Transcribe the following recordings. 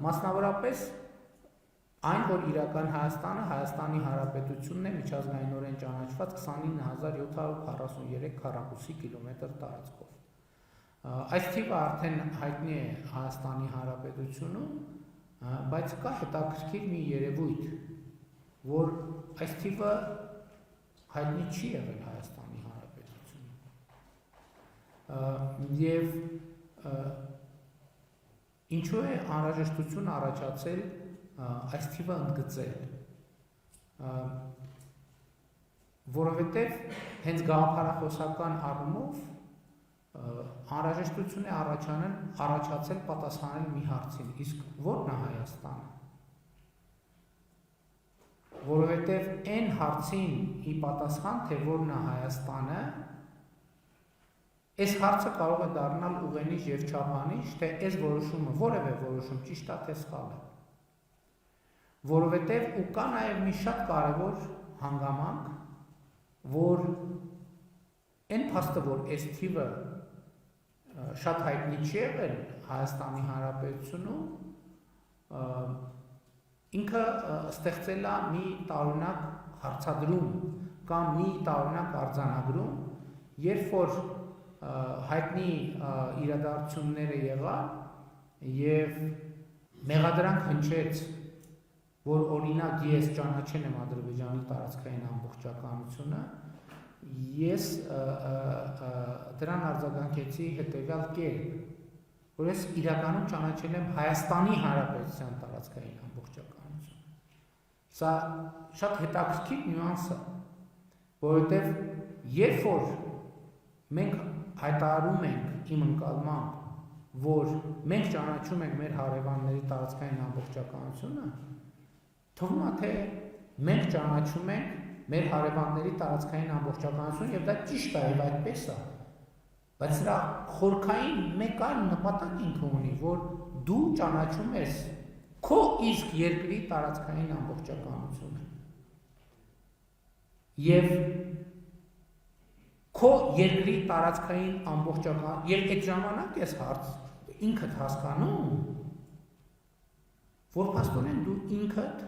Մասնավորապես այն, որ իրական Հայաստանը Հայաստանի Հանրապետությունն է միջազգայինորեն ճանաչված 29743 քառակուսի կիլոմետր տարածքով։ Այս թիվը արդեն հայտնի է Հայաստանի Հանրապետությունում, բայց կա հետաքրքիր մի երևույթ, որ այս թիվը հայտնի չի եղել Հայաստանի Հանրապետությունում։ Եվ ինչու է անհրաժեշտություն առաջացել այս թիվը ընդգծել, որովհետև հենց գաղափարախոսական առումով անհրաժեշտություն է առաջացել պատասխանել մի հարցին, իսկ ո՞րն է Հայաստանը, որովհետև այն հարցին ի պատասխան, թե ո՞րն է Հայաստանը, այս հարցը կարող է դառնալ ուղենիշ և չափանիշ, թե այս որոշումը, որևէ որոշում ճիշտ է, թե սխալ է, որովհետև ու կա նաև մի շատ կարևոր հանգամանք, որ այն փաստը, որ այս թիվը շատ հայտնի չի եղել Հայաստանի Հանրապետությունում, ինքը ստեղծել է մի տարօրինակ հարցադրում կամ մի տարօրինակ արձանագրում, երբ որ հայտնի իրադարձությունները եղան եւ մեղադրանք հնչեց, որ օրինակ ես ճանաչել եմ Ադրբեջանի տարածքային ամբողջականությունը, ես դրան արձագանքեցի հետևյալ կերպ, որ ես իրականում ճանաչել եմ Հայաստանի Հանրապետության տարածքային ամբողջականությունը։ Սա շատ հետաքրքիր նյուանս է, որովհետև երբ որ մենք հայտարարում ենք իմ ընկալմամբ, որ մենք ճանաչում ենք մեր հարևանների տարածքային ամբողջականությունը, թվում է, թե մենք ճանաչում ենք մեր հարևանների տարածքային ամբողջականություն եւ դա ճիշտ է եւ այդպես է, բայց սրա խորքային մեկ այլ նպատակ ինքը ունի, որ դու ճանաչում ես քո իսկ երկրի տարածքային ամբողջականությունը եւ քո երկրի տարածքային ամբողջական եւ այդ ժամանակ ես հարց ինքդ հասկանում, որ փաստորեն դու ինքդ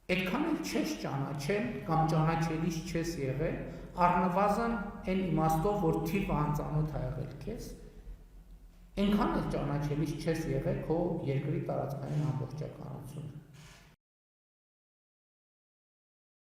այդքան էլ չես ճանաչել կամ ճանաչելիս չես եղել, առնվազն այն իմաստով, որ թիվը անծանոթ է եղել քեզ, այնքան էլ ճանաչելիս չես եղել քո երկրի տարածքային ամբողջականությունը։